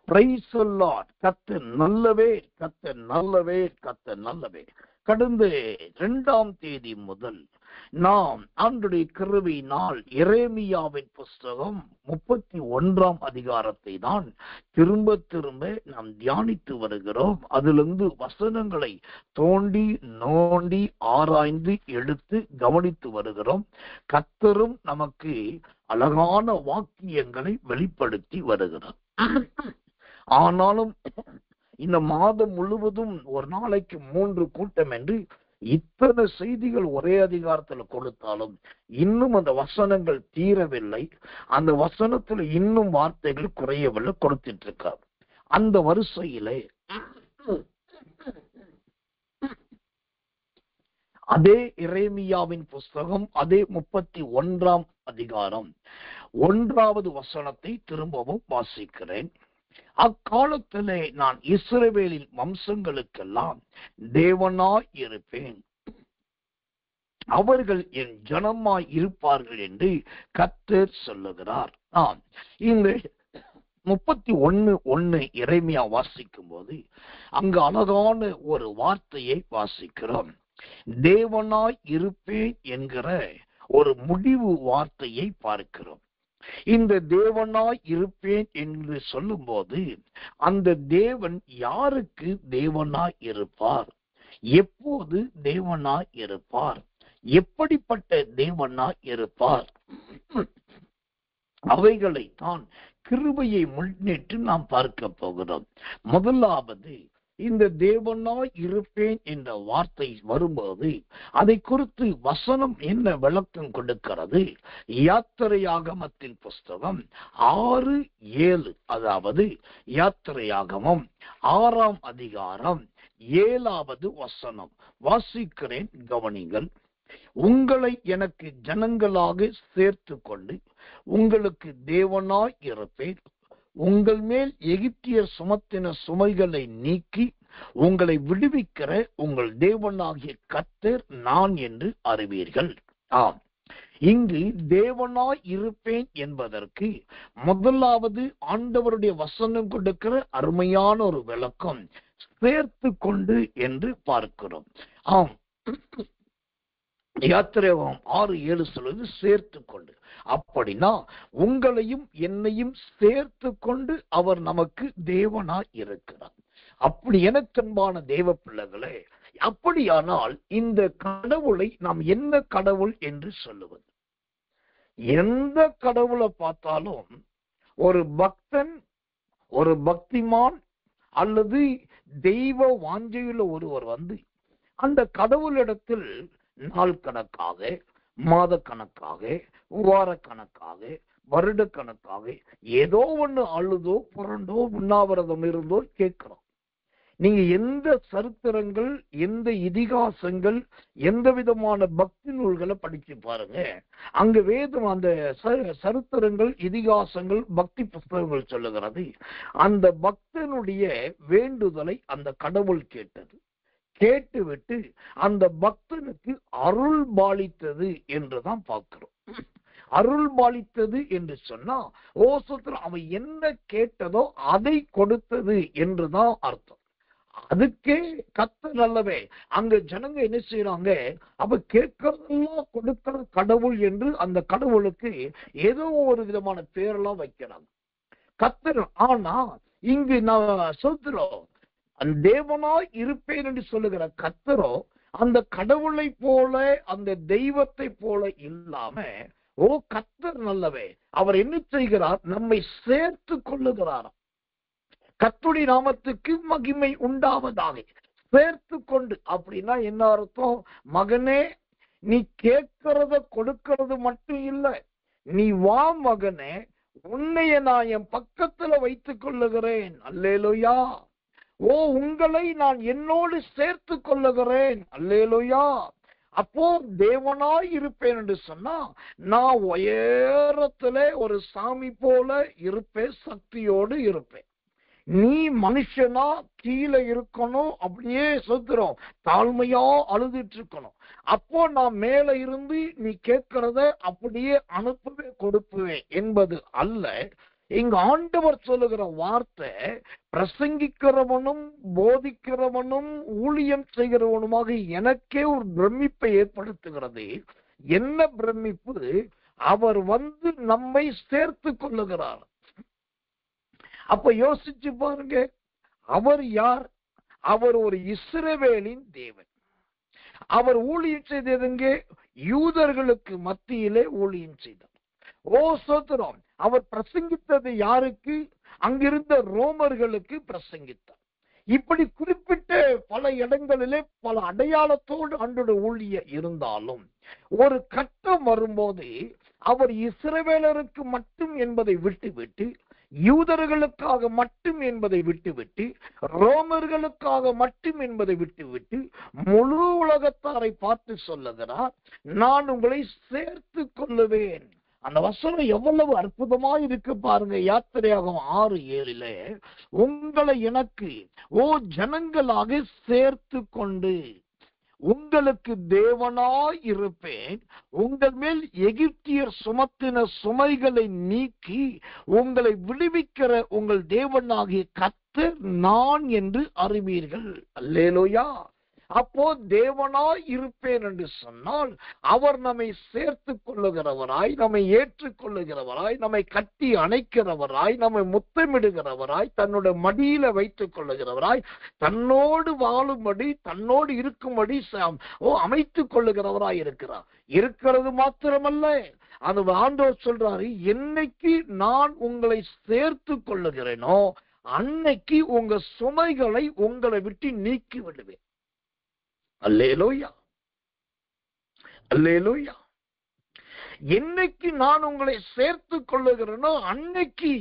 Praise the Lord. கர்த்தர் நல்லவே, கர்த்தர் நல்லவே, கர்த்தர் நல்லவே. கடந்த 2ஆம் தேதி முதல் நாம் ஆண்டவருடைய கிருபையினால் எரேமியாவின் புஸ்தகம் 31ஆம் அதிகாரத்தை தான் திரும்ப திரும்ப நாம் தியானித்து வருகிறோம். அதிலிருந்து வசனங்களை தோண்டி நோண்டி ஆராய்ந்து எடுத்து கவனித்து வருகிறோம். கர்த்தரும் நமக்கு அழகான வாக்கியங்களை வெளிப்படுத்தி வருகிறார். ஆனாலும் இந்த மாதம் முழுவதும் ஒரு நாளைக்கு 3 கூட்டம் என்று இத்தனை செய்திகள் ஒரே அதிகாரத்துல கொடுத்தாலும் இன்னும் அந்த வசனங்கள் தீரவில்லை. அந்த வசனத்துல இன்னும் வார்த்தைகள் குறையவில்லை, கொடுத்துட்டு இருக்கார். அந்த வரிசையிலே அதே எரேமியாவின் புஸ்தகம் அதே 31ஆம் அதிகாரம் 1வது வசனத்தை திரும்பவும் வாசிக்கிறேன். அக்காலத்திலே நான் இஸ்ரவேலின் வம்சங்களுக்கெல்லாம் தேவனாய் இருப்பேன், அவர்கள் என் ஜனமாய் இருப்பார்கள் என்று கர்த்தர் சொல்லுகிறார். இந்த 31:1 எரேமியா வாசிக்கும் போது அங்கு அழகான ஒரு வார்த்தையை வாசிக்கிறோம். தேவனாய் இருப்பேன் என்கிற ஒரு முடிவு வார்த்தையை பார்க்கிறோம். இந்த தேவனாய் இருப்பேன் என்று சொல்லும் போது அந்த தேவன் யாருக்கு தேவனாய் இருப்பார், எப்போது தேவனாய் இருப்பார், எப்படிப்பட்ட தேவனாய் இருப்பார், அவைகளை தான் கிருபையை முன்னிட்டு நாம் பார்க்க போகிறோம். முதலாவது, இந்த தேவனாய் இருப்பேன் என்ற வார்த்தை வரும்போது அதை குறித்து வசனம் என்ன விளக்கம் கொடுக்கிறது? யாத்திரையாகமத்தின் புஸ்தகம் 6:7, அதாவது யாத்திரையாகமம் 6ஆம் அதிகாரம் 7வது வசனம் வாசிக்கிறேன், கவனிங்கள். உங்களை எனக்கு ஜனங்களாக சேர்த்து கொண்டு உங்களுக்கு தேவனாய் இருப்பேன், உங்கள் மேல் எகிப்தியர் சுமத்தின சுமைகளை நீக்கி உங்களை விடுவிக்கிற உங்கள் தேவனாகிய கர்த்தர் நான் என்று அறிவீர்கள். இங்கு தேவனாய் இருப்பேன் என்பதற்கு முதலாவது ஆண்டவருடைய வசனம் கொடுக்கிற அருமையான ஒரு விளக்கம் சேர்த்து கொண்டு என்று பார்க்கிறோம். யாத்திரையாகமம் 6:7 சொல்வது சேர்த்து கொண்டு. அப்படின்னா உங்களையும் என்னையும் சேர்த்து கொண்டு அவர் நமக்கு தேவனாய் இருக்கிறார். அப்படி எனக்கன்பான தேவ பிள்ளைகளே, அப்படியானால் இந்த கடவுளை நாம் என்ன கடவுள் என்று சொல்லுவது? எந்த கடவுளை பார்த்தாலும் ஒரு பக்தன், ஒரு பக்திமான் அல்லது தெய்வ வாஞ்சையுள்ள ஒருவர் வந்து அந்த கடவுளிடத்தில் நாள் கணக்காக, மாத கணக்காக, வார கணக்காக, வருட கணக்காக ஏதோ ஒண்ணு அழுதோ புரண்டோ உண்ணாவிரதம் இருந்தோ கேட்கிறோம். நீங்க எந்த சரித்திரங்கள், எந்த இதிகாசங்கள், எந்த விதமான பக்தி நூல்களை படிச்சு பாருங்க. அங்க வேதம் அந்த சரித்திரங்கள், இதிகாசங்கள், பக்தி புஸ்தகங்கள் சொல்லுகிறது அந்த பக்தனுடைய வேண்டுதலை அந்த கடவுள் கேட்டது. கேட்டுவிட்டு அந்த பக்தனுக்கு அருள் பாலித்தது என்றுதான் பார்க்கிறோம். அருள் பாலித்தது என்று சொன்னா ஓசத்துல அவன் என்ன கேட்டதோ அதை கொடுத்தது என்றுதான் அர்த்தம். அதுக்கே கர்த்தர் நல்லவே. அங்க ஜனங்க என்ன செய்யறாங்க, அப்ப கேட்கறதெல்லாம் கொடுக்கிற கடவுள் என்று அந்த கடவுளுக்கு ஏதோ ஒரு விதமான பேரெல்லாம் வைக்கிறாங்க கர்த்தர். ஆனா இங்கு நான் சொல்றோம், அந்த தேவனாய் இருப்பேன் என்று சொல்லுகிற கர்த்தரோ அந்த கடவுளை போல, அந்த தெய்வத்தை போல இல்லாம, கர்த்தர் நல்லவே, அவர் என்ன செய்கிறார், நம்மை சேர்த்து கொள்ளுகிறார். கர்த்தருடைய நாமத்துக்கு மகிமை உண்டாவதாக. சேர்த்து கொண்டு அப்படின்னா என்ன அர்த்தம்? மகனே, நீ கேட்கிறத கொடுக்கிறது மட்டும் இல்ல, நீ வா மகனே, உன்னைய நான் என் பக்கத்துல வைத்துக் கொள்ளுகிறேன். அல்லேலூயா. உங்களை நான் என்னோடு சேர்த்து கொள்ளுகிறேன். அல்லேலூயா. அப்போ தேவனாய் இருப்பேன் என்று சொன்னா நான் உயரத்திலே ஒரு சாமி போல இருப்பேன், சக்தியோடு இருப்பேன். நீ மனுஷனா கீழே இருக்கணும், அப்படியே சொல்றோம், தாழ்மையா அழுதுட்டு இருக்கணும். அப்போ நான் மேல இருந்து நீ கேட்கிறத அப்படியே அனுப்புவே கொடுப்புவேன் என்பது அல்ல. இங்க ஆண்டவர் சொல்லுகிற வார்த்தை, பிரசங்கிக்கிறவனும் போதிக்கிறவனும் ஊழியம் செய்கிறவனுமாக எனக்கே ஒரு பிரமிப்பை ஏற்படுத்துகிறது. என்ன பிரமிப்பு? அவர் வந்து நம்மை சேர்த்து கொள்ளுகிறார். அப்ப யோசிச்சு பாருங்க, அவர் யார்? அவர் ஒரு இஸ்ரவேலின் தேவன். அவர் ஊழியம் செய்ததுங்க யூதர்களுக்கு மத்தியிலே ஊழியம் செய்தார். ஓ சோத்திரம்! அவர் பிரசங்கித்தது யாருக்கு? அங்கிருந்த ரோமர்களுக்கு பிரசங்கித்தார். இப்படி குறிப்பிட்ட பல இடங்களிலே பல அடையாளத்தோடு ஆண்டோட ஊழியம் இருந்தாலும் ஒரு கட்டம் வரும்போது அவர் இஸ்ரவேலருக்கு மட்டும் என்பதை விட்டுவிட்டு, யூதர்களுக்காக மட்டும் என்பதை விட்டுவிட்டு, ரோமர்களுக்காக மட்டும் என்பதை விட்டுவிட்டு முழு உலகத்தாரை பார்த்து சொல்லுகிறார், நான் உங்களை சேர்த்து கொள்ளுவேன். அந்த வசனம் எவ்வளவு அற்புதமா இருக்கு பாருங்க. யாத்திரையாகும் 6:7 உங்களை எனக்கு ஓ ஜனங்களாக சேர்த்து கொண்டு உங்களுக்கு தேவனாய் இருப்பேன், உங்கள் மேல் எகிப்தியர் சுமத்தின சுமைகளை நீக்கி உங்களை விடுவிக்கிற உங்கள் தேவனாகிய கர்த்தர் நான் என்று அறிவீர்கள். அல்லேலூயா! அப்போ தேவனாய் இருப்பேன் என்று சொன்னால் அவர் நம்மை சேர்த்து கொள்ளுகிறவராய், நம்மை ஏற்றுக்கொள்ளுகிறவராய், நம்மை கட்டி அணைக்கிறவராய், நம்மை முத்தமிடுகிறவராய், தன்னோட மடியில வைத்துக் கொள்ளுகிறவராய், தன்னோடு வாழும்படி தன்னோடு இருக்கும்படி அமைத்துக் கொள்ளுகிறவராய் இருக்கிறார். இருக்கிறது மாத்திரமல்ல, அது ஆண்டவர் சொல்றாரு, என்னைக்கு நான் உங்களை சேர்த்து கொள்ளுகிறேனோ அன்னைக்கு உங்க சுமைகளை உங்களை விட்டு நீக்கி விடுவேன். அல்லேலூயா! அல்லேலூயா! என்னைக்கு நான் உங்களை சேர்த்து கொள்ளுகிறேனோ அன்னைக்கு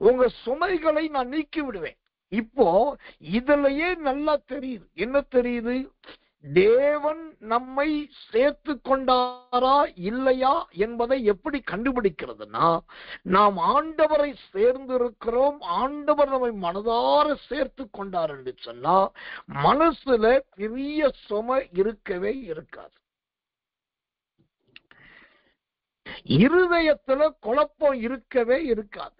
உங்க சுமைகளை நான் நீக்கி விடுவேன். இப்போ இதுலயே நல்லா தெரியுது. என்ன தெரியுது? தேவன் நம்மை சேர்த்து கொண்டாரா இல்லையா என்பதை எப்படி கண்டுபிடிக்கிறதுனா, நாம் ஆண்டவரை சேர்ந்திருக்கிறோம், ஆண்டவர் நம்மை மனதார சேர்த்து கொண்டார் என்று சொன்னா மனசுல பெரிய சுமை இருக்கவே இருக்காது. இருதயத்துல குழப்பம் இருக்கவே இருக்காது.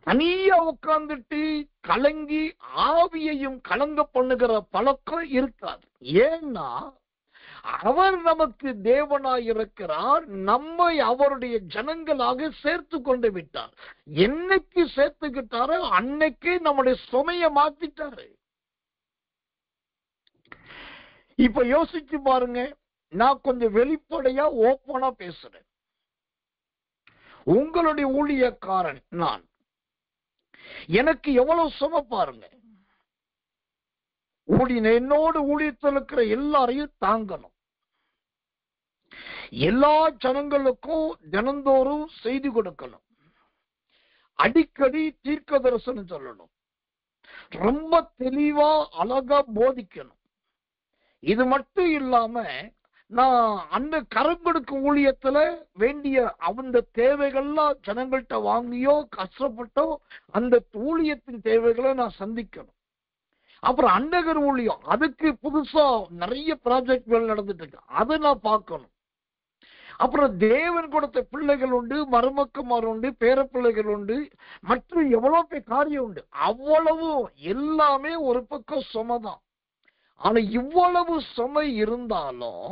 தனியா உட்கார்ந்துட்டு கலங்கி ஆவியையும் கலங்க பண்ணுகிற பழக்கம் இருக்காது. ஏன்னா அவர் நமக்கு தேவனாய் இருக்கிறார், நம்மை அவருடைய ஜனங்களாக சேர்த்து கொண்டு விட்டார். என்னைக்கு சேர்த்துக்கிட்டாரோ அன்னைக்கே நம்முடைய சுமைய மாத்திட்டாரு. இப்ப யோசிச்சு பாருங்க, நான் கொஞ்சம் வெளிப்படையா ஓப்பனா பேசுறேன். உங்களுடைய ஊழியக்காரன் நான், எனக்கு எவ்வளவு சுமை பாருங்க. என்னோடு ஊழியத்தில் இருக்கிற எல்லாரையும் தாங்கணும். எல்லா ஜனங்களுக்கும் தினந்தோறும் செய்தி கொடுக்கணும். அடிக்கடி தீர்க்க தரிசனம் சொல்லணும். ரொம்ப தெளிவா அழகா போதிக்கணும். இது மட்டும் இல்லாம நான் அந்த கரம் கொடுக்கும் ஊழியத்துல வேண்டிய அந்த தேவைகள்லாம் ஜனங்கள்கிட்ட வாங்கியோ கஷ்டப்பட்டோ அந்த ஊழியத்தின் தேவைகளை நான் சந்திக்கணும். அப்புறம் அண்டகர் ஊழியம், அதுக்கு புதுசா நிறைய ப்ராஜெக்ட்கள் நடந்துட்டு இருக்கு, அதை நான் பார்க்கணும். அப்புறம் தேவன் கொடுத்த பிள்ளைகள் உண்டு, மருமக்கமார் உண்டு, பேர பிள்ளைகள் உண்டு, மற்றும் எவ்வளவு பேர் காரியம் உண்டு. அவ்வளவும் எல்லாமே ஒரு பக்கம் சுமைதான். ஆனா இவ்வளவு சுமை இருந்தாலும்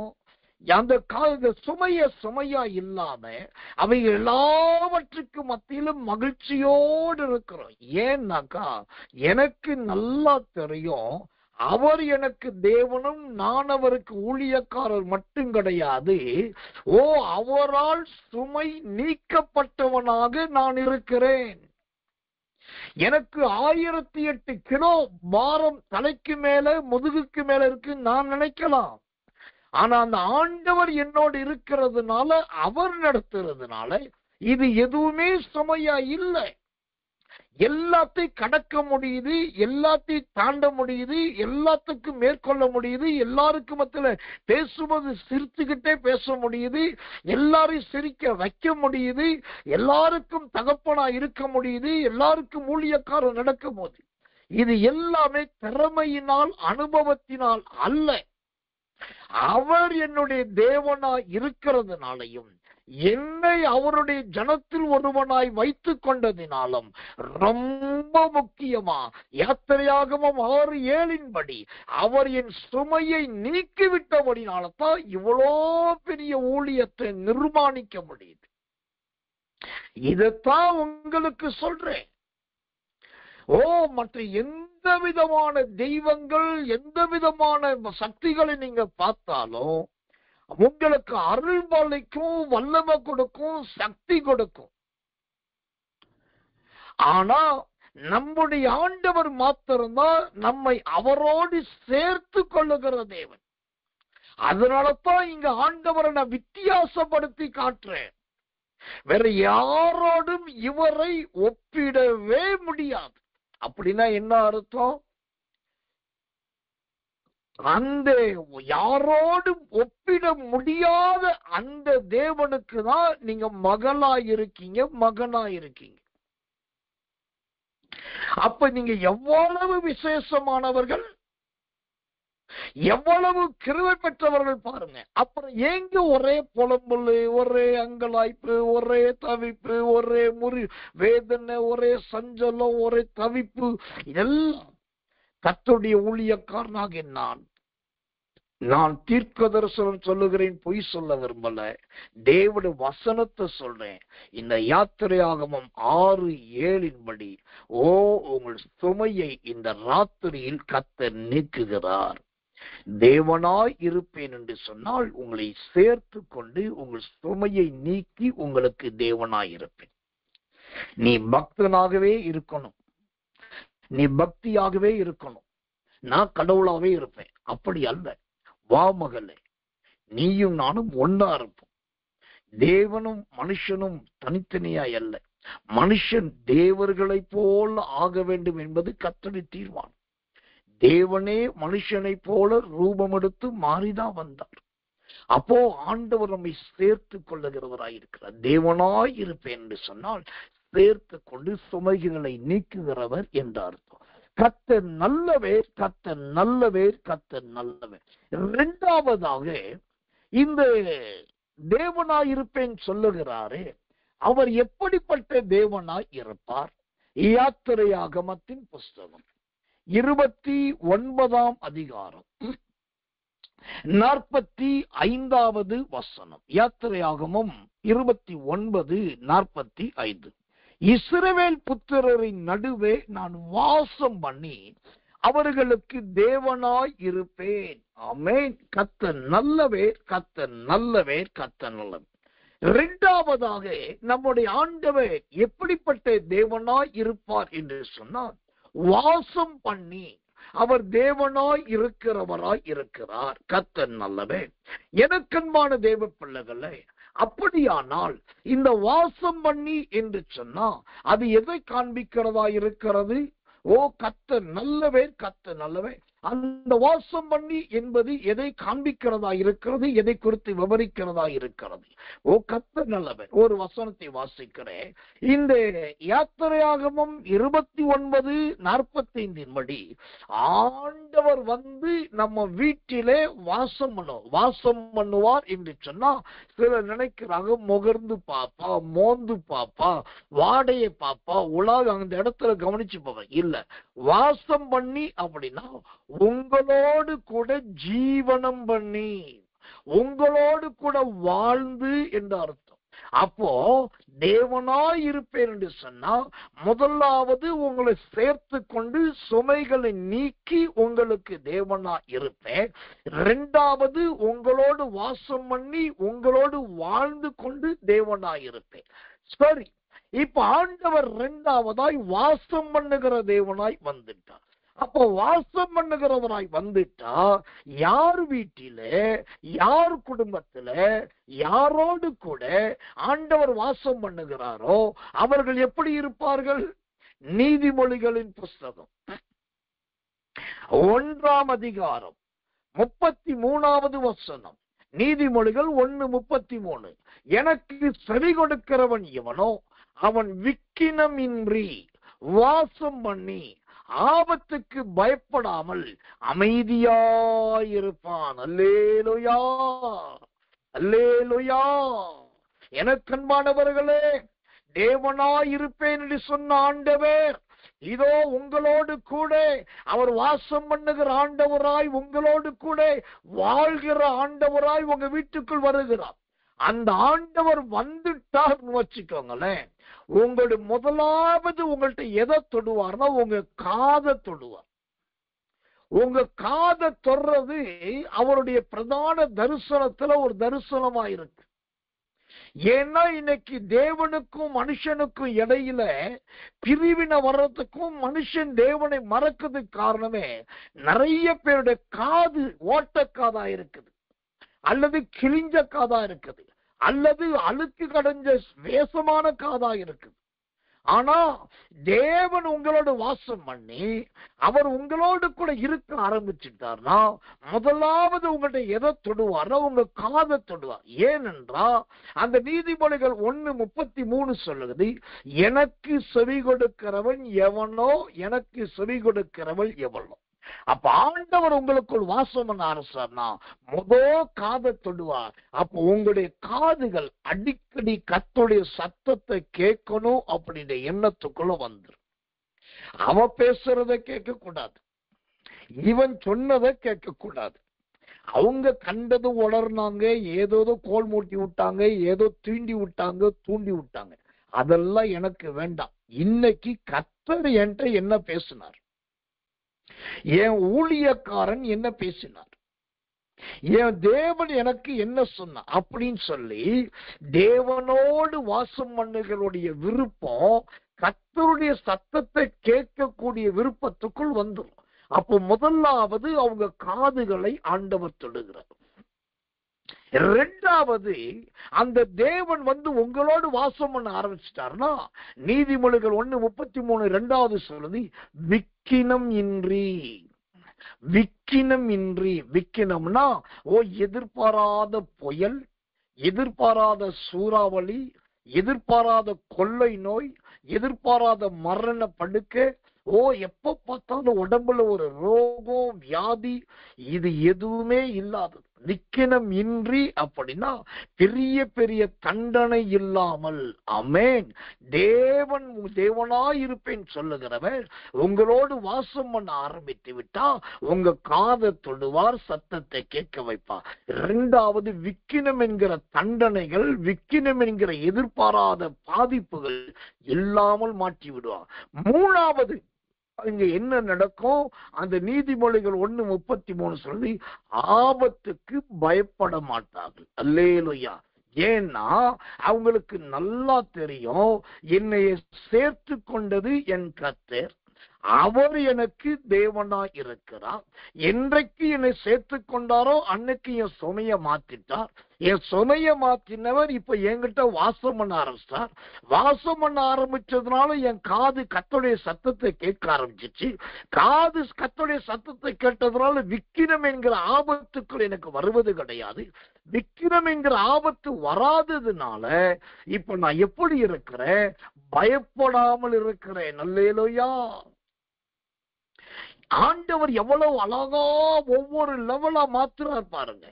அந்த சுமையா இல்லாம அவை எல்லாவற்றுக்கு மத்தியிலும் மகிழ்ச்சியோடு இருக்கிறோம். ஏன்னாக்கா எனக்கு நல்லா தெரியும், அவர் எனக்கு தேவனும் நான் அவருக்கு ஊழியக்காரர் மட்டும் கிடையாது. ஓ, அவரால் சுமை நீக்கப்பட்டவனாக நான் இருக்கிறேன். எனக்கு 1008 கிலோ பாரம் தலைக்கு மேல முதுகுக்கு மேல இருக்கு நான் நினைக்கலாம். ஆனா அந்த ஆண்டவர் என்னோடு இருக்கிறதுனால, அவர் நடத்துறதுனால இது எதுவுமே சுமையா இல்லை. எல்லாத்தையும் கடக்க முடியுது, எல்லாத்தையும் தாண்ட முடியுது, எல்லாத்துக்கும் மேற்கொள்ள முடியுது. எல்லாருக்கும் மத்தியில பேசும்போது சிரிச்சுக்கிட்டே பேச முடியுது, எல்லாரையும் சிரிக்க வைக்க முடியுது, எல்லாருக்கும் தகப்பனா இருக்க முடியுது, எல்லாருக்கும் ஊழியக்காரர் நடக்க போகுது. இது எல்லாமே திறமையினால் அனுபவத்தினால் அல்ல, அவர் என்னுடைய தேவனா இருக்கிறதுனாலையும் என்னை அவருடைய ஜனத்தில் ஒருவனாய் வைத்துக் கொண்டதினாலும், ரொம்ப முக்கியமா யாத்திரையாகமம் 6:7 அவர் என் சுமையை நீக்கிவிட்டபடினால்தான் இவ்வளோ பெரிய ஊழியத்தை நிர்மாணிக்க முடியுது. இதைத்தான் உங்களுக்கு சொல்றேன். மற்ற எந்த விதமான தெய்வங்கள், எந்த விதமான சக்திகளை நீங்க பார்த்தாலும் உங்களுக்கு அருள் பாலிக்கும், வல்லமை கொடுக்கும், சக்தி கொடுக்கும். ஆனா நம்முடைய ஆண்டவர் மாத்திரம்தான் நம்மை அவரோடு சேர்த்து கொள்ளுகிற தேவன். அதனாலதான் இங்க ஆண்டவரை நான் வித்தியாசப்படுத்தி காட்டுறேன். வேற யாரோடும் இவரை ஒப்பிடவே முடியாது. அப்படின்னா என்ன அர்த்தம்? அந்த யாரோடும் ஒப்பிட முடியாத அந்த தேவனுக்கு தான் நீங்க மகளாயிருக்கீங்க, மகனாயிருக்கீங்க. அப்ப நீங்க எவ்வளவு விசேஷமானவர்கள், எவ்வளவு கிருபை பெற்றவர்கள் பாருங்க. அப்புறம் ஏங்க ஒரே புலம்புல, ஒரே அங்கலாய்ப்பு, ஒரே தவிப்பு, ஒரே வேதனை, ஒரே சஞ்சலம், ஒரே தவிப்பு? இதெல்லாம் கர்த்தருடைய ஊழியக்காரனாக நான் தீர்க்க தரிசனம் சொல்லுகிறேன், பொய் சொல்ல விரும்பல. தேவனுடைய வசனத்தை சொல்றேன். இந்த யாத்திரையாகமம் 6:7 உங்கள் சுமையை இந்த ராத்திரியில் கர்த்தர் நீக்குகிறார். தேவனாய் இருப்பேன் என்று சொன்னால் உங்களை சேர்த்து கொண்டு உங்கள் சுமையை நீக்கி உங்களுக்கு தேவனாய் இருப்பேன். நீ பக்தனாகவே இருக்கணும், நீ பக்தியாகவே இருக்கணும், நான் கடவுளாவே இருப்பேன். அப்படி அல்ல. வா மகளே, நீயும் நானும் ஒன்னா இருப்போம். தேவனும் மனுஷனும் தனித்தனியா அல்ல. மனுஷன் தேவர்களை போல ஆக வேண்டும் என்பது கர்த்தருடைய தீர்மானம். தேவனே மனுஷனை போல ரூபம் எடுத்து மாறிதான் வந்தார். அப்போ ஆண்டவர் நம்மை சேர்த்து கொள்ளுகிறவராயிருக்கிறார். தேவனாய் இருப்பேன் என்று சொன்னால் சேர்த்து கொண்டு சுமைகளை நீக்குகிறவர் என்ற அர்த்தம். கர்த்தர் நல்லவர், கர்த்தர் நல்லவர், கர்த்தர் நல்லவர். இரண்டாவதாக இந்த தேவனாய் இருப்பேன் சொல்லுகிறாரே, அவர் எப்படிப்பட்ட தேவனாய் இருப்பார்? யாத்திரையாகமத்தின் புஸ்தகம் 29ஆம் அதிகாரம் 45வது வசனம். யாத்திரையாகமம் 29:45. இஸ்ரவேல் புத்திரரின் நடுவே நான் வாசம் பண்ணி அவர்களுக்கு தேவனாய் இருப்பேன். ஆமென். கர்த்தர் நல்லவர், கர்த்தர் நல்லவர், கர்த்தர் நல்லவர். இரண்டாவதாக நம்முடைய ஆண்டவர் எப்படிப்பட்ட தேவனாய் இருப்பார் என்று சொன்னால், வாசம் பண்ணி அவர் தேவனாய் இருக்கிறவராய் இருக்கிறார். கர்த்தர் நல்லவர். எனக்கன்பான தேவ பிள்ளைகளே, அப்படியானால் இந்த வாசம் பண்ணி என்று சொன்னா அது எதை காண்பிக்கிறதா இருக்கிறது? கர்த்தர் நல்லவர், கர்த்தர் நல்லவர். அந்த வாசம் பண்ணி என்பது எதை காண்பிக்கிறதா இருக்கிறது? எதை குறித்து விவரிக்கிறதா இருக்கிறது? கர்த்தர் நல்லவர். ஒரு வசனத்தை வாசிக்கிறேன். இந்த யாத்திரையாகமம் 29:45 ஆண்டவர் வந்து நம்ம வீட்டிலே வாசம் பண்ணுவார் என்று சொன்னா சிலர் நினைக்கிறாங்க, முகர்ந்து பாப்பா, மோந்து பாப்பா, வாடையை பாப்பா, உலக அந்த இடத்துல கவனிச்சு போவ. இல்ல, வாசம் பண்ணி அப்படின்னா உங்களோடு கூட ஜீவனம் பண்ணி, உங்களோடு கூட வாழ்ந்து என்று அர்த்தம். அப்போ தேவனாய் இருப்பேன் என்று சொன்னா முதலாவது உங்களை சேர்த்து கொண்டு சுமைகளை நீக்கி உங்களுக்கு தேவனாய் இருப்பேன். இரண்டாவது உங்களோடு வாசம் பண்ணி உங்களோடு வாழ்ந்து கொண்டு தேவனாய் இருப்பேன். சரி, இப்ப ஆண்டவர் இரண்டாவதாய் வாசம் பண்ணுகிற தேவனாய் வந்துட்டார். அப்போ வாசம் பண்ணுகிறவராய் வந்துட்டா யார் வீட்டில, யார் குடும்பத்துல, யாரோடு கூட ஆண்டவர் வாசம் பண்ணுகிறாரோ அவர்கள் எப்படி இருப்பார்கள்? நீதிமொழிகளின் புஸ்தகம் 1ஆம் அதிகாரம் 33வது வசனம். நீதிமொழிகள் 1:33. எனக்கு செவி கொடுக்கிறவன் எவனோ அவன் விக்கினமின்றி வாசம் பண்ணி ஆபத்துக்கு பயப்படாமல் அமைதியாயிருப்பான். அல்லேலூயா, அல்லேலூயா. எனக்கன்பானவர்களே, தேவனாய் இருப்பேன் என்று சொன்ன ஆண்டவர் இதோ உங்களோடு கூட அவர் வாசம் பண்ணுகிற ஆண்டவராய், உங்களோடு கூட வாழ்கிற ஆண்டவராய் உங்க வீட்டுக்குள் வருகிறார். அந்த ஆண்டவர் வந்துட்டார் வச்சுக்கோங்களேன், உங்களுடைய முதலாவது உங்கள்கிட்ட எதை தொடுவார்னா உங்க காதை தொடுவார். உங்க காதை தொடுறது அவருடைய பிரதான தரிசனத்துல ஒரு தரிசனமா இருக்கு. ஏன்னா இன்னைக்கு தேவனுக்கும் மனுஷனுக்கும் இடையில பிரிவினை வர்றதுக்கும் மனுஷன் தேவனை மறக்கிறதுக்கு காரணமே நிறைய பேருடைய காது ஓட்டக்காதா இருக்குது, அல்லது கிழிஞ்ச காதா இருக்குது, அல்லது அழுக்கு கடைஞ்ச வேஷமான காதா இருக்குது. ஆனா தேவன் உங்களோட வாசம் பண்ணி அவர் உங்களோடு கூட இருக்க ஆரம்பிச்சுட்டார்னா முதலாவது உங்கள்ட்ட எதை தொடுவார்னா உங்க காதை தொடுவார். ஏனென்றா அந்த நீதிமொழிகள் 1:33 சொல்லுது, எனக்கு செவி கொடுக்கிறவன் எவனோ, எனக்கு செவி கொடுக்கிறவள் எவனோ. அப்ப ஆண்டவர் உங்களுக்குள் வாசம் பண்ண ஆரம்பிச்சார்னா காதை தொடுவார். அப்போ உங்களுடைய காதுகள் அடிக்கடி கர்த்தருடைய சத்தத்தை கேட்கணும் அப்படின்ற எண்ணத்துக்குள்ள வந்துடும். அவ பேசுறத கேட்க கூடாது, இவன் சொன்னதை கேட்க கூடாது. அவங்க கண்டது உளர்னாங்க, ஏதோ கோல் மூட்டி விட்டாங்க, ஏதோ தூண்டி விட்டாங்க. அதெல்லாம் எனக்கு வேண்டாம். இன்னைக்கு கர்த்தர் என்கிட்ட என்ன பேசினார், என் ஊழியக்காரன் என்ன பேசினார், என் தேவன் எனக்கு என்ன சொன்னார் அப்படின்னு சொல்லி தேவனோடு வாசம் பண்ணுகளுடைய விருப்பம் கர்த்தருடைய சத்தத்தை கேட்கக்கூடிய விருப்பத்துக்குள் வந்துடும். அப்போ முதலாவது அவங்க காதுகளை ஆண்டவர் தொடுகிறார். இரண்டாவது, அந்த தேவன் உங்களோடு வாசம் பண்ண ஆரம்பிச்சிட்டார்னா நீதிமொழிகள் 1:33 இரண்டாவது சொல்லுது, விக்கினம் இன்றி. விக்கினம்னா எதிர்பாராத புயல், எதிர்பாராத சூறாவளி, எதிர்பாராத கொள்ளை நோய், எதிர்பாராத மரண படுக்கை, எப்ப பார்த்தாலும் உடம்புல ஒரு ரோகம் வியாதி, இது எதுவுமே இல்லாதது. விக்கினம் இன்றி அப்படின்னா பெரிய பெரிய தண்டனை இல்லாமல். ஆமென். தேவனாய் இருப்பேன் சொல்லுகிறவர் உங்களோடு வாசம் பண்ண ஆரம்பித்து விட்டா உங்க காதை தொடுவார், சத்தத்தை கேட்க வைப்பார். இரண்டாவது, விக்கினம் என்கிற தண்டனைகள், விக்கினம் என்கிற எதிர்பாராத பாதிப்புகள் இல்லாமல் மாற்றி விடுவார். மூணாவது, இங்க என்ன நடக்கும், அந்த நீதிமொழிகள் 1:33 சொல்லி ஆபத்துக்கு பயப்பட மாட்டார்கள். அல்லேலூயா. ஏன்னா அவங்களுக்கு நல்லா தெரியும், என்னைய சேர்த்து கொண்டது என் கர்த்தர், அவர் எனக்கு தேவனாய் இருக்கிறார். என்றைக்கு என்னை சேர்த்து கொண்டாரோ அன்னைக்கு என் சுமைய மாத்திட்டார். என் சுமைய மாத்தினவர் இப்ப என்கிட்ட வாசம் பண்ண ஆரம்பிச்சார். வாசம் பண்ண ஆரம்பிச்சதுனால என் காது கர்த்தருடைய சத்தத்தை கேட்க ஆரம்பிச்சிச்சு. காது கர்த்தருடைய சத்தத்தை கேட்டதுனால விக்கினம் என்கிற ஆபத்துக்குள் எனக்கு வருவது கிடையாது. விக்கினம் என்கிற ஆபத்து வராததுனால இப்ப நான் எப்படி இருக்கிறேன், பயப்படாமல் இருக்கிறேன். அல்லேலூயா. ஆண்டவர் எவ்வளவு அழகா ஒவ்வொரு லெவலா மாத்துறார் பாருங்க.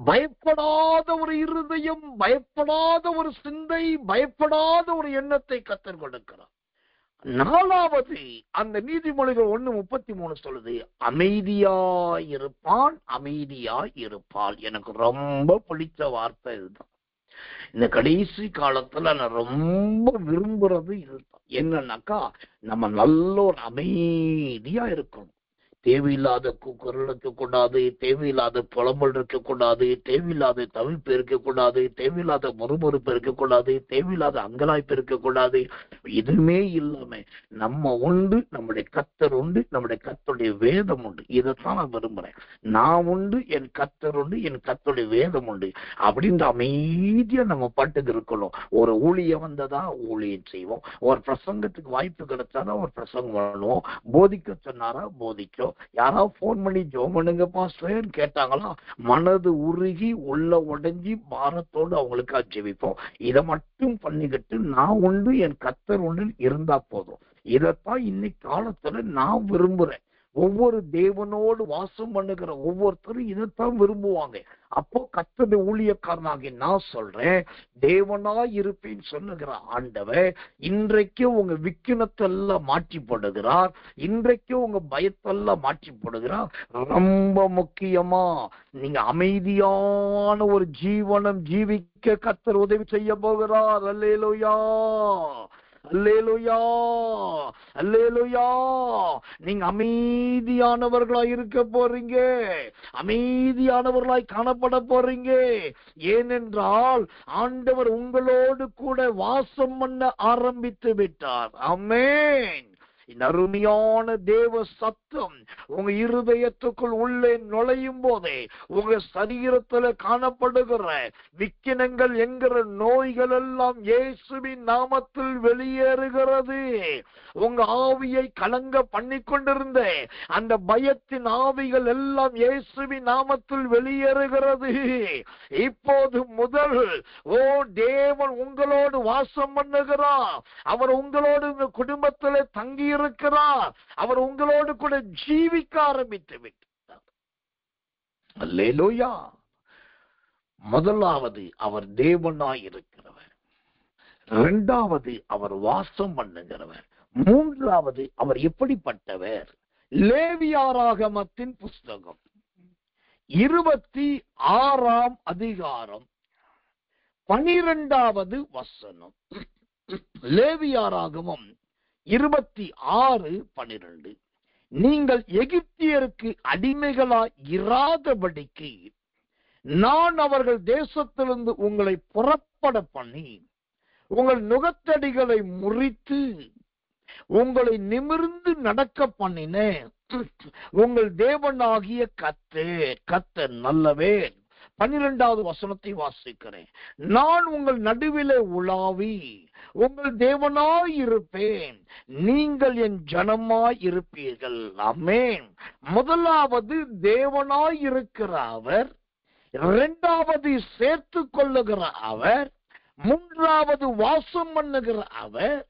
பயப்படாத ஒரு இருதயம், பயப்படாத ஒரு சிந்தை, பயப்படாத ஒரு எண்ணத்தை கர்த்தர் கொடுக்கிறார். நாலாவது, அந்த நீதிமொழிகள் 1:33 சொல்லுது, அமைதியாயிருப்பான், அமைதியாயிருப்பாள். எனக்கு ரொம்ப பிடிச்ச வார்த்தை இதுதான். இந்த கடைசி காலத்துல நான் ரொம்ப விரும்புறது இதுதான். என்னன்னாக்கா, நம்ம நல்ல ஒரு அமைதியா இருக்கணும். தேவையில்லாத குரல் இருக்கக்கூடாது, தேவையில்லாத புலம்பல் இருக்கக்கூடாது, தேவையில்லாத தவிப்பு இருக்கக்கூடாது, தேவையில்லாத முறுமுறுப்பு இருக்கக்கூடாது, தேவையில்லாத அங்கலாய்ப்பு இருக்கக்கூடாது. எதுவுமே இல்லாம நம்ம உண்டு, நம்முடைய கர்த்தர் உண்டு, நம்முடைய கர்த்தருடைய வேதம் உண்டு. இதைத்தான் நான் விரும்புறேன். நான் உண்டு, என் கர்த்தர் உண்டு, என் கர்த்தருடைய வேதம் உண்டு அப்படின்ற அமைதியா நம்ம பாட்டுக்கு இருக்கணும். ஒரு ஊழியம் வந்ததா ஊழியம் செய்வோம், ஒரு பிரசங்கத்துக்கு வாய்ப்பு கிடைச்சாதான் ஒரு பிரசங்கம் பண்ணுவோம், போதிக்க சொன்னாரா போதிக்கும். யாராவது போன் பண்ணி ஜெபம் பண்ணுங்க பாஸ்டர் கேட்டாங்களா, மனது உருகி உள்ள உடைஞ்சி பாரத்தோடு அவங்களுக்கா ஜெபிப்போம். இதை மட்டும் பண்ணிக்கிட்டு நான் உண்டு, என் கர்த்தர் உண்டு இருந்தா போதும். இதைத்தான் இன்னைக்கு காலத்துல நான் விரும்புறேன். ஒவ்வொரு தேவனோடு வாசம் பண்ணுகிற ஒவ்வொருத்தரும் இதைத்தான் விரும்புவாங்க. அப்போ கர்த்தருடைய ஊழியக்காரனாகி நான் சொல்றேன், தேவனாய் இருப்பேன்னு சொல்லுகிற ஆண்டவர் இன்றைக்கு உங்க விக்கினத்தெல்லாம் மாற்றி போடுகிறார். இன்றைக்கு உங்க பயத்தெல்லாம் மாற்றி போடுகிறார். ரொம்ப முக்கியமா நீங்க அமைதியான ஒரு ஜீவனம் ஜீவிக்க கர்த்தர் உதவி செய்ய போகிறார். அல்லேலூயா, அல்லேலூயா, அல்லேலூயா. நீங்க அமைதியானவர்களாய் இருக்க போறீங்க, அமைதியானவர்களாய் காணப்பட போறீங்க. ஏனென்றால் ஆண்டவர் உங்களோடு கூட வாசம் பண்ண ஆரம்பித்து விட்டார். ஆமென். இந்த அருமையான தேவ சத்தம் உங்க இருதயத்துக்குள் உள்ளே நுழையும் போதே உங்க சரீரத்துல காணப்படுகிற விக்கினங்கள் என்கிற நோய்கள் எல்லாம் இயேசுவின் நாமத்தில் வெளியேறுகிறது. உங்க ஆவியை கலங்க பண்ணி கொண்டிருந்த அந்த பயத்தின் ஆவிகள் எல்லாம் இயேசுவின் நாமத்தில் வெளியேறுகிறது. இப்போது முதல் தேவன் உங்களோடு வாசம் பண்ணுகிறார். அவர் உங்களோடு உங்க குடும்பத்திலே தங்கி இருக்கிறார். அவர் உங்களோடு கூட ஜீவிக்க ஆரம்பித்து விட்டார். அல்லேலூயா. முதலாவது அவர் தேவனாய் இருக்கிறவர், இரண்டாவது அவர் வாசம் பண்ணுகிறவர், மூன்றாவது அவர் எப்படிப்பட்டவர்? லேவியாராகமத்தின் புஸ்தகம் 26ஆம் அதிகாரம் 12வது வசனம். லேவியாராகமம் 26:12. நீங்கள் எகிப்தியருக்கு அடிமைகளாய் இராதபடிக்கு நான் அவர்கள் தேசத்திலிருந்து உங்களை புறப்பட பண்ணி உங்கள் நுகத்தடிகளை முறித்து உங்களை நிமிர்ந்து நடக்க பண்ணினேன். உங்கள் தேவனாகிய கர்த்தர் நல்லவர். 12வது வசனத்தை வாசிக்கிறேன். நான் உங்கள் நடுவிலே உலாவி உங்கள் தேவனாய் இருப்பேன், நீங்கள் என் ஜனமாய் இருப்பீர்கள். ஆமென். முதலாவது தேவனாய் இருக்கிற அவர், இரண்டாவது சேர்த்து கொள்ளுகிற அவர், மூன்றாவது வாசம் பண்ணுகிற அவர்.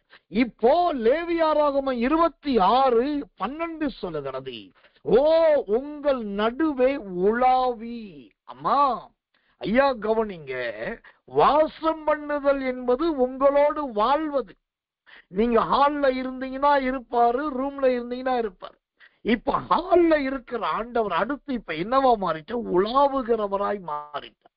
இப்போ லேவியாராகமம் 26:12 சொல்லுகிறது, உங்கள் நடுவே உலாவி. அம்மா ஐயா கவனிங்க, வாசம் பண்ணுதல் என்பது உங்களோடு வாழ்வது. நீங்க ஹால்ல இருந்தீங்கன்னா இருப்பாரு, ரூம்ல இருந்தீங்கன்னா இருப்பாரு. இப்ப ஹால்ல இருக்கிற ஆண்டவர் அடுத்து இப்ப என்னவா மாறிட்ட? உலாவுகிறவராய் மாறிட்டார்.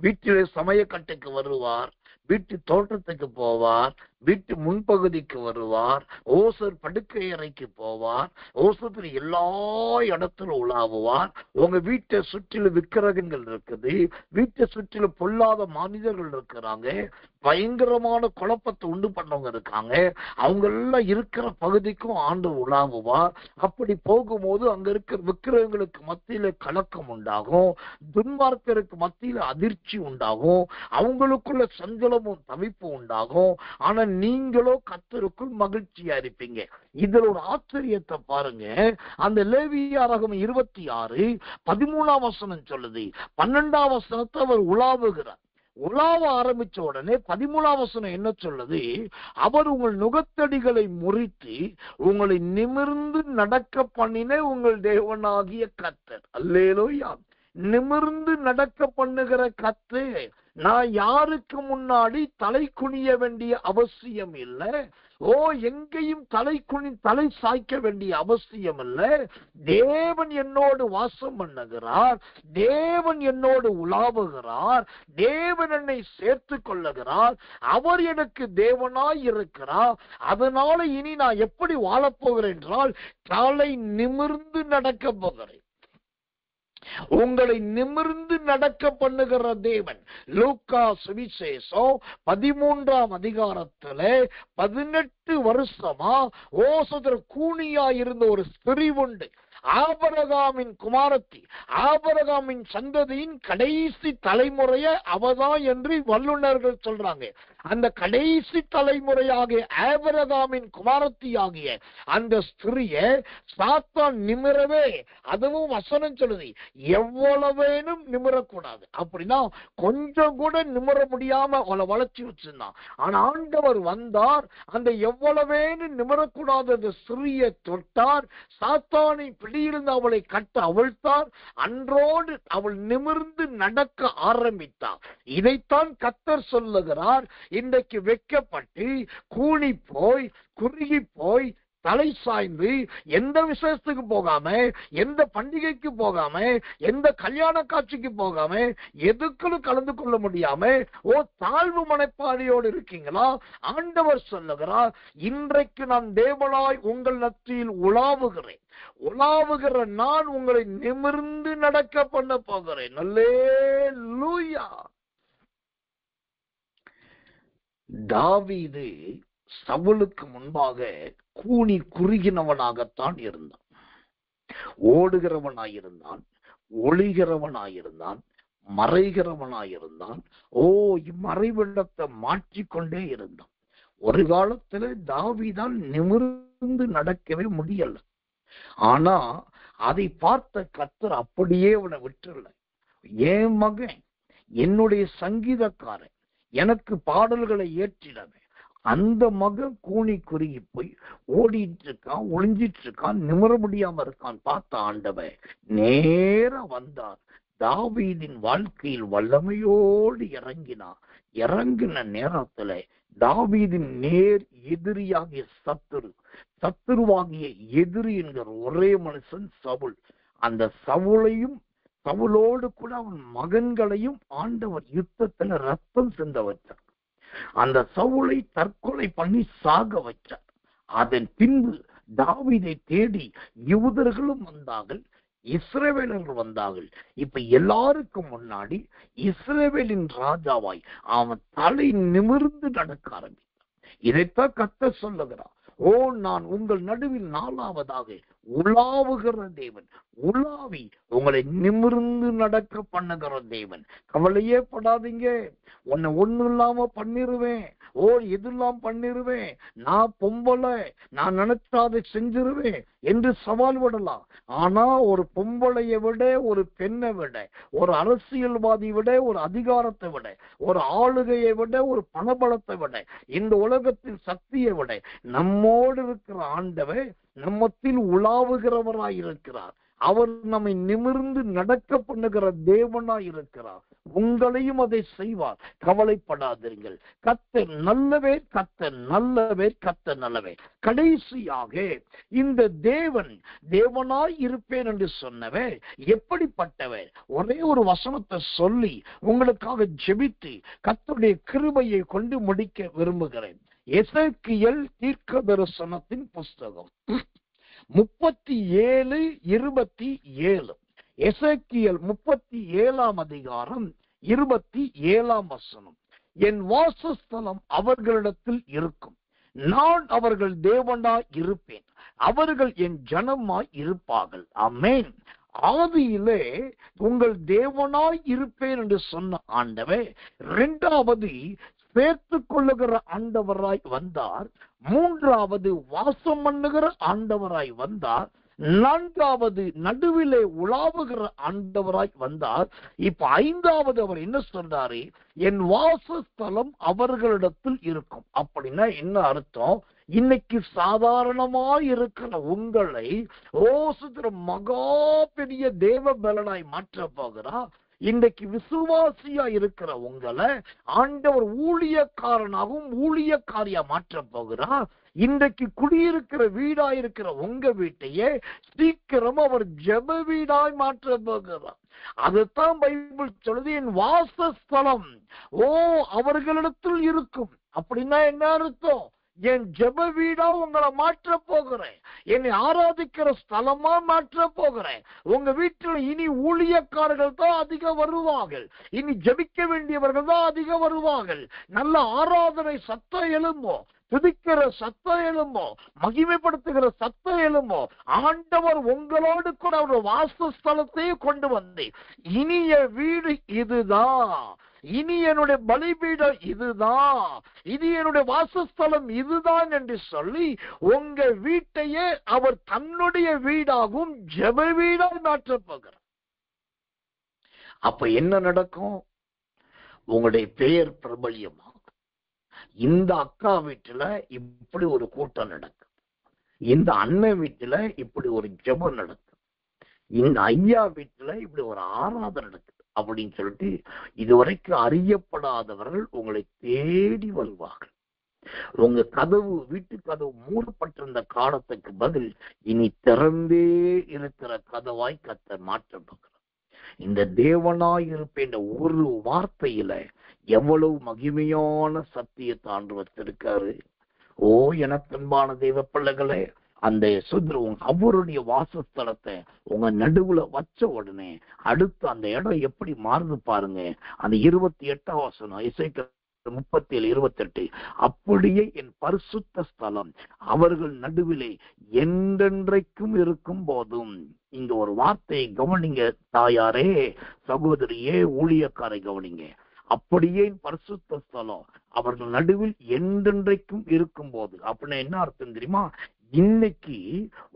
வீட்டிலே சமயக்கட்டுக்கு வருவார், வீட்டு தோட்டத்துக்கு போவார், வீட்டு முன்பகுதிக்கு வருவார், ஓசர் படுக்கை அறைக்கு போவார், ஓசத்துல எல்லா இடத்துல உலாவுவார். உங்க வீட்டை சுற்றிலும் விக்கிரகங்கள் இருக்குது, வீட்டை சுற்றிலும் பொல்லாத மனிதர்கள் இருக்கிறாங்க, பயங்கரமான குழப்பத்தை உண்டு பண்ணவங்க இருக்காங்க. அவங்க எல்லாம் இருக்கிற பகுதிக்கும் ஆண்டு உலாவுவார். அப்படி போகும்போது அங்க இருக்கிற விக்கிரகங்களுக்கு மத்தியில கலக்கம் உண்டாகும், துன்மார்க்கருக்கு மத்தியில அதிர்ச்சி உண்டாகும், அவங்களுக்குள்ள சஞ்சலமும் தவிப்பு உண்டாகும். ஆனா நீங்களோ கர்த்தருக்குள் மகிழ்ச்சியா இருப்பீங்க. இதுல ஒரு ஆச்சரியத்தை பாருங்க. அந்த லேவியாராகமம் 26:13 வசனம் சொல்லுது, 12ஆம் வசனத்தை அவர் உலாவுகிறார். உலாவ ஆரம்பிச்ச உடனே 13ஆம் வசனம் என்ன சொல்லுது? அவர் உங்கள் நுகத்தடிகளை முறித்து உங்களை நிமிர்ந்து நடக்க பண்ணின உங்கள் தேவனாகிய கர்த்தர். அல்லேலூயா. நிமிர்ந்து நடக்க பண்ணுகிற கர்த்தர். நான் யாருக்கு முன்னாடி தலை குனிய வேண்டிய அவசியம் இல்லை. எங்கேயும் தலை சாய்க்க வேண்டிய அவசியம் இல்லை. தேவன் என்னோடு வாசம் பண்ணுகிறார், தேவன் என்னோடு உலாவுகிறார், தேவன் என்னை சேர்த்து கொள்ளுகிறார், அவர் எனக்கு தேவனாய் இருக்கிறார். அதனால இனி நான் எப்படி வாழப்போகிறேன் என்றால் தலை நிமிர்ந்து நடக்க போகிறேன். உங்களை நிமிர்ந்து நடக்க பண்ணுகிற தேவன். லூக்கா சுவிசேஷம் 13ஆம் அதிகாரத்துல 18 வருஷமா ஓசதர் கூனியா இருந்த ஒரு ஸ்திரீ உண்டு. ஆபிரகாமின் குமாரத்தி, ஆபிரகாமின் சந்ததியின் கடைசி தலைமுறைய அவதான் என்று வல்லுநர்கள் சொல்றாங்க. அந்த கடைசி தலைமுறையாகிய ஆபிரகாமின் குமாரத்தி ஆகிய அந்த ஸ்திரிய சாத்தான் நிமிரவே, அதுவும் வசனம் சொல்லுது, எவ்வளவேனும் நிமிரக்கூடாது. அப்படின்னா கொஞ்சம் கூட நிமிர முடியாம அவளை வளர்ச்சி வச்சிருந்தான். ஆனா ஆண்டவர் வந்தார், அந்த எவ்வளவேனும் நிமிரக்கூடாத அந்த ஸ்திரியை தொட்டார். சாத்தானை பிடியிலிருந்து அவளை கட்ட அவிழ்த்தார். அன்றோடு அவள் நிமிர்ந்து நடக்க ஆரம்பித்தார். இதைத்தான் கர்த்தர் சொல்லுகிறார். இன்றைக்கு வெட்கப்பட்டு கூனி போய் குறுகி போய் தலை சாய்ந்து எந்த விசேஷத்துக்கு போகாம, எந்த பண்டிகைக்கு போகாம, எந்த கல்யாண காட்சிக்கு போகாம, எதுக்கும் கலந்து கொள்ள முடியாம தாழ்வு மனப்பாடியோடு இருக்கீங்களா? ஆண்டவர் சொல்லுகிறார், இன்றைக்கு நான் தேவனாய் உங்கள் நற்றியில் உலாவுகிறேன். உலாவுகிற நான் உங்களை நிமிர்ந்து நடக்க பண்ண போகிறேன். அல்லேலூயா. தாவீது சவுலுக்கு முன்பாக கூனி குறுகினவனாகத்தான் இருந்தான். ஓடுகிறவனாயிருந்தான், ஒளிகிறவனாயிருந்தான், மறைகிறவனாயிருந்தான். இம்மறைவிடத்தை மாற்றிக்கொண்டே இருந்தான். ஒரு காலத்துல தாவீதால் நிமிர்ந்து நடக்கவே முடியல. ஆனா அதை பார்த்த கர்த்தர் அப்படியே அவனை விட்டுறல. என் மகன், என்னுடைய சங்கீதக்காரன், எனக்கு பாடல்களை ஏற்றினவன், அந்த மகன் கூனி குறுகி போய் ஓடிட்டு இருக்கான், ஒளிஞ்சிட்டு இருக்கான், நிமிர முடியாம இருக்கான். பார்த்த ஆண்டவன் நேரா வந்தார். தாவீதின் வாழ்க்கையில் வல்லமையோடு இறங்கினார். இறங்கின நேரத்துல தாவீதின் நேர் எதிரியாகிய சத்துருவாகிய எதிரி என்கிற ஒரே மனுஷன் சவுல். அந்த சவுலோடு கூட அவன் மகன்களையும் ஆண்டவர் யுத்தத்துல ரத்தம் சிந்த வச்சார். அந்த சவுலை தற்கொலை பண்ணி சாக வச்சார். அதன் பின்பு தாவீதை தேடி யூதர்களும் வந்தார்கள், இஸ்ரவேலர்கள் வந்தார்கள். இப்ப எல்லாருக்கும் முன்னாடி இஸ்ரவேலின் ராஜாவாய் அவன் தலை நிமிர்ந்து நடக்க ஆரம்பித்தான். இதைத்தான் கர்த்தர் சொல்லுகிறார். நான் உங்கள் நடுவில் நாலாவதாக உலாவுகிற தேவன், உலாவி உங்களை நிமிர்ந்து நடக்க பண்ணுகிற தேவன். கவலையே படாதீங்க, உன்னை ஒண்ணு இல்லாம பண்ணிருவேன், எதெல்லாம் பண்ணிருவேன், நான் பொம்பளை, நான் நினைச்சா அதை செஞ்சிருவேன் என்று சவால் விடலாம். ஆனா ஒரு பொம்பளையை விட, ஒரு பெண்ணை விட, ஒரு அரசியல்வாதி விட, ஒரு அதிகாரத்தை விட, ஒரு ஆளுகையை விட, ஒரு பணபலத்தை விட, இந்த உலகத்தின் சக்தியை விட நம்மோடு இருக்கிற ஆண்டவர் நம்மத்தில் உலாவுகிறவராய் இருக்கிறார். அவர் நம்மை நிமிர்ந்து நடக்க பண்ணுகிற தேவனாய் இருக்கிறார். உங்களையும் அதை செய்வார். கவலைப்படாதீர்கள். கர்த்தர் நல்லவர், கர்த்தர் நல்லவர், கர்த்தர் நல்லவர். கடைசியாக இந்த தேவனாய் இருப்பேன் என்று சொன்னவர் எப்படிப்பட்டவர்? ஒரே ஒரு வசனத்தை சொல்லி உங்களுக்காக ஜெபித்து கர்த்தருடைய கிருபையை கொண்டு முடிக்க விரும்புகிறேன். எசேக்கியேல் தீர்க்கதரிசனத்தின் புஸ்தகம் 37:27. எசேக்கியேல் 37 அதிகாரம் 27 வசனம். என் வாசஸ்தலம் அவர்களிடத்தில் இருக்கும், நான் அவர்கள் தேவனாய் இருப்பேன், அவர்கள் என் ஜனமாய் இருப்பார்கள். ஆமென். ஆதியிலே உங்கள் தேவனாய் இருப்பேன் என்று சொன்ன ஆண்டவர் இரண்டாவது சேர்த்துக் கொள்ளுகிற ஆண்டவராய் வந்தார். மூன்றாவது வாசம் பண்ணுகிற ஆண்டவராய் வந்தார். நான்காவது நடுவிலே உலாவுகிற ஆண்டவராய் வந்தார். இப்ப ஐந்தாவது அவர் என்ன சொல்றாரு? என் வாசஸ்தலம் அவர்களிடத்தில் இருக்கும். அப்படின்னா என்ன அர்த்தம்? இன்னைக்கு சாதாரணமாய் இருக்கிற உங்களை மகா பெரிய தேவ பலனாய் மாற்ற போகிறார். இன்றைக்கு விசுவாசியா இருக்கிற உங்களை ஆண்டவர் ஊழியக்காரனாகவும் ஊழியக்காரியா மாற்ற போகிறார். இன்றைக்கு குடியிருக்கிற வீடாய் இருக்கிற உங்க வீட்டையே சீக்கிரம் அவர் ஜெப வீடாய் மாற்ற போகிறார். அதுதான் பைபிள் சொல்லுது, என் வாசஸ்தலம் அவர்களிடத்தில் இருக்கும். அப்படின்னா என்ன அர்த்தம்? என் ஜெப வீடா உங்களை மாற்ற போகிறேன், என்னை ஆராதிக்கிற ஸ்தலமா மாற்ற போகிறேன். உங்க வீட்டில் இனி ஊழியக்காரர்கள் தான் அதிக வருவார்கள், இனி ஜெபிக்க வேண்டியவர்கள் தான் அதிக வருவார்கள். நல்ல ஆராதனை சத்தம் எழும்போ, துதிக்கிற சத்தம் எழும்போ, மகிமைப்படுத்துகிற சத்தம் எழும்போ. ஆண்டவர் உங்களோடு கூட ஒரு வாசஸ்தலத்தையே கொண்டு வந்து, இனிய வீடு இதுதான், இனி என்னுடைய பலிபீடம் இதுதான், இது என்னுடைய வாசஸ்தலம் இதுதான் என்று சொல்லி உங்க வீட்டையே அவர் தன்னுடைய வீடாகவும் ஜெப வீடாக மாற்றப் போகிறார். அப்ப என்ன நடக்கும்? உங்களுடைய பெயர் பிரபல்யமாகும். இந்த அக்கா வீட்டுல இப்படி ஒரு கூட்டம் நடக்கும், இந்த அண்ணன் வீட்டுல இப்படி ஒரு ஜெபம் நடக்கும், இந்த ஐயா வீட்டுல இப்படி ஒரு ஆராதனை நடக்குது அப்படின்னு சொல்லிட்டு இதுவரைக்கும் அறியப்படாதவர்கள் உங்களை தேடி வருவார்கள். உங்க கதவு, வீட்டு கதவு மூடப்பட்டிருந்த காலத்துக்கு பதில் இனி திறந்தே இருக்கிற கதவாய் கர்த்தர் மாற்றப்படுகிறார். இந்த தேவனாய் இருப்பேன் ஒரு வார்த்தையில எவ்வளவு மகிமையான சத்தியத்தை ஆண்டு வச்சிருக்காரு. ஓ எனக்கு அன்பான தெய்வ பிள்ளைகளே, அந்த அவருடைய வாசஸ்தலத்தை உங்க நடுவுல வச்ச உடனே அடுத்து அந்த இடம் எப்படி மாறுது பாருங்க. அந்த 28ஆம் வசனம், இசைக்கேல் 37:28, அப்படியே என் பரிசுத்த ஸ்தலம் அவர்கள் நடுவிலே என்றென்றைக்கும் இருக்கும் போதும். இங்க ஒரு வார்த்தையை கவனிங்க தாயாரே, சகோதரியே, ஊழியக்காரை கவனிங்க. அப்படியே பரிசுத்த ஸ்தலம் அவர்கள் நடுவில் என்றென்றைக்கும் இருக்கும் போது. அப்படின்னா என்ன அர்த்தம் தெரியுமா? இன்னைக்கு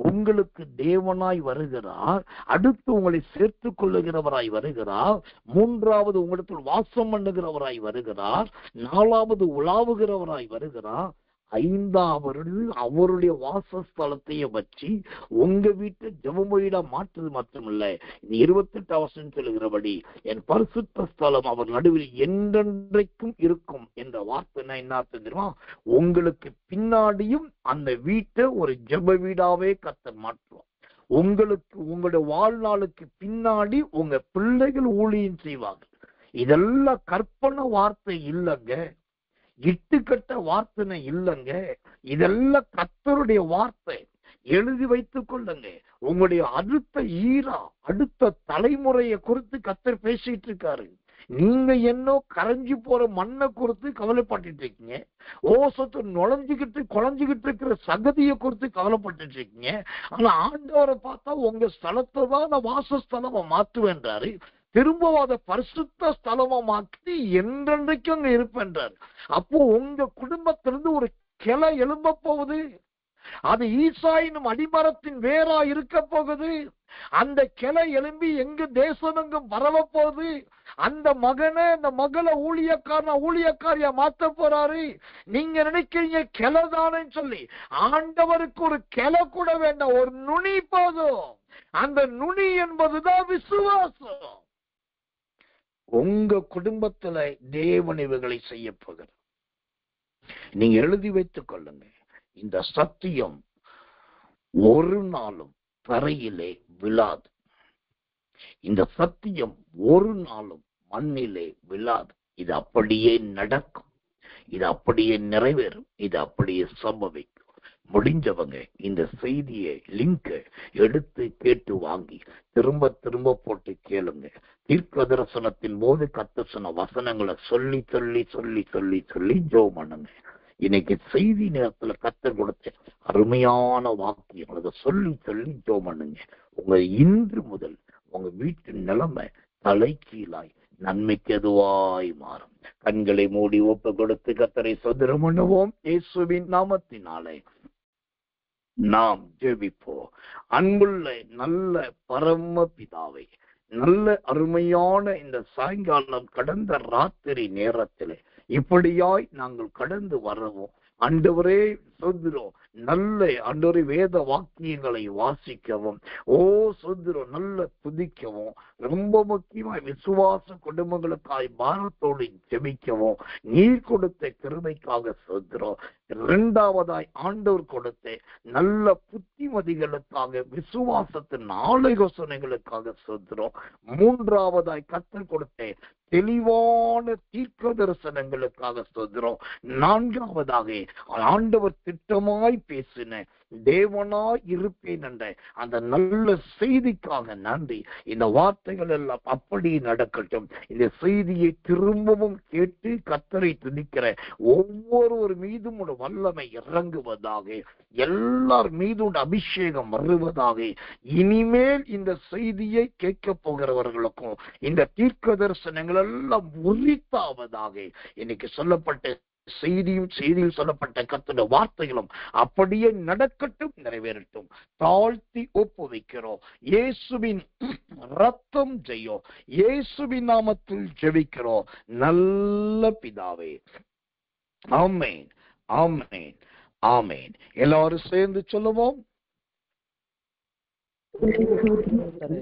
உங்களுக்கு தேவனாய் வருகிறார், அடுத்து உங்களை சேர்த்துக் கொள்ளுகிறவராய் வருகிறார், மூன்றாவது உங்களிடத்தில் வாசம் பண்ணுகிறவராய் வருகிறார், நாலாவது உலாவுகிறவராய் வருகிறார், ஐந்தாவது அவருடைய வாசஸ்தலத்தையே வச்சு உங்க வீட்டை ஜெபமொழியில மாற்றுறது மட்டுமில்ல. 28ஆம் வசனம் சொல்லுகிறபடி என் பரிசுத்த ஸ்தலம் அவர் நடுவில் என்றென்றைக்கும் இருக்கும் என்ற வார்த்தை என்ன அர்த்தம் தெரியுமா? உங்களுக்கு பின்னாடியும் அந்த வீட்டை ஒரு ஜெப வீடாவே கர்த்தர் மாற்றுவோம். உங்களுக்கு உங்களுடைய வாழ்நாளுக்கு பின்னாடி உங்க பிள்ளைகள் ஊழியம் செய்வாங்க. இதெல்லாம் கற்பனை வார்த்தை இல்லைங்க, இட்டுக்கட்ட வார்த்தை இல்லைங்க, இதெல்லாம் கர்த்தருடைய வார்த்தை. எழுதி வைத்துக் கொள்ளுங்க. உங்களுடைய அடுத்த தலைமுறையை குறித்து கர்த்தர் பேசிட்டு இருக்காரு. நீங்க என்ன கரைஞ்சு போற மண்ணை குறித்து கவலைப்பட்டு இருக்கீங்க, ஓசத்து குழஞ்சுகிட்டு இருக்கிற சகதியை குறித்து கவலைப்பட்டு இருக்கீங்க. ஆனா ஆண்டவரை பார்த்தா உங்க ஸ்தலத்தை தான் வாசஸ்தலமா மாற்றுவேன்றாரு. திரும்பவும் அதை பரிசுத்த ஸ்தலமா மாற்றி என்றென்றைக்கும் அங்க இருப்பேன்றார். அப்போ உங்க குடும்பத்திலிருந்து ஒரு கிளை எழும்ப போகுது. அது ஈசாயினும் அடிமரத்தின் வேரா இருக்க போகுது. அந்த கிளை எழும்பி எங்க தேசமெங்கும் பரவ போகுது. அந்த மகனை, அந்த மகளை ஊழியக்காரியா மாத்த போறாரு. நீங்க நினைக்கிறீங்க கிளைதானேன்னு சொல்லி. ஆண்டவருக்கு ஒரு கிளை கூட வேண்டாம், ஒரு நுனி போதும். அந்த நுனி என்பதுதான் விசுவாசம். உங்க குடும்பத்துல தேவன் இவர்களை செய்ய போகிறார். நீங்க எழுதி வைத்துக் கொள்ளுங்க. இந்த சத்தியம் ஒரு நாளும் தரையிலே விழாது. இந்த சத்தியம் ஒரு நாளும் மண்ணிலே விழாது. இது அப்படியே நடக்கும், இது அப்படியே நிறைவேறும், இது அப்படியே சம்பவிக்கும். முடிஞ்சவங்க இந்த செய்தியை லிங்க் எடுத்து கேட்டு வாங்கி திரும்ப திரும்ப போட்டு கேளுங்க. தீர்க்க தரிசனத்தின் போது கர்த்தர் சொன்ன வசனங்களை சொல்லி சொல்லி சொல்லி சொல்லி சொல்லி ஜெபம் பண்ணுங்க. இன்னைக்கு செய்தி நேரத்துல கர்த்தர் கொடுத்த அருமையான வாக்கியங்களை சொல்லி சொல்லி ஜெபம் பண்ணுங்க. உங்க இன்று முதல் உங்க வீட்டு நிலைமை தலைகீழாய் நன்மைக்கு எதுவாய் மாறும். கண்களை மூடி ஒப்பு கொடுத்து கர்த்தரை சோதரம் பண்ணுவோம். இயேசுவின் நாமத்தினாலே நாம் ஜெபிப்போம். அன்புள்ள நல்ல பரம பிதாவை, நல்ல அருமையான இந்த சாயங்காலம் கடந்த ராத்திரி நேரத்திலே இப்படியாய் நாங்கள் கடந்து வரவும் ஆண்டவரே சோதரம் நல்ல ஆண்டவரே வேத வாக்கியங்களை வாசிக்கவும், சோதரம் நல்ல துதிக்கவும், ரொம்ப முக்கியமாய் விசுவாச குடும்பங்களுக்காய் பாரத்தோடு ஜெபிக்கவும் நீர் கொடுத்த கிருபைக்காக சோதரம். இரண்டாவதாய் ஆண்டவர் கொடுத்த நல்ல புத்திமதிகளுக்காக, விசுவாசத்தின் ஆலோசனைகளுக்காக சோதரம். மூன்றாவதாய் கர்த்தர் கொடுத்த தெளிவான தீர்க்க தரிசனங்களுக்காக சோதரம். நான்காவதாக ஆண்டவர் திட்டமாய் பேசின தேவனாய் இருப்பேன் என்ற அந்த நல்ல செய்திக்காக நன்றி. இந்த வார்த்தைகள் எல்லாம் அப்படி நடக்கட்டும். இந்த செய்தியை திரும்பவும் கேட்டு கர்த்தரை துதிக்கிற ஒவ்வொருவர் மீதும் ஒரு வல்லமை இறங்குவதாக, எல்லார் மீதும் அபிஷேகம் வருவதாக. இனிமேல் இந்த செய்தியை கேட்க போகிறவர்களுக்கும் இந்த தீர்க்க தரிசனங்கள் எல்லாம் உரித்தாவதாக. இன்னைக்கு சொல்லப்பட்ட செய்தியில் சொல்லப்பட்ட கர்த்தருடைய வார்த்தைகளும் அப்படியே நடக்கட்டும், நிறைவேறட்டும். தாழ்த்தி ஒப்பு வைக்கிறோம். இயேசுவின் ரத்தம் ஜெயம். இயேசுவின் நாமத்தில் ஜெபிக்கிறோம் நல்ல பிதாவே. ஆமென், ஆமென், ஆமென். எல்லாரும் சேர்ந்து சொல்லுவோம்.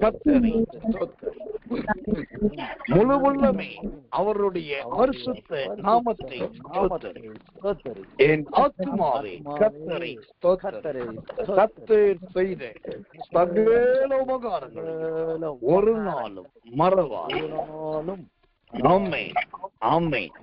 கர்த்தரை ஸ்தோத்திரி. முழு உள்ளமே அவருடைய பரிசுத்த நாமத்தை ஸ்தோத்திரி. என் ஆத்துமாவே கர்த்தரை ஸ்தோத்திரி. கர்த்தர் செய்த சகல உபகாரங்களும் ஒரு நாளும் மறவாது. ஆமென், ஆமென்.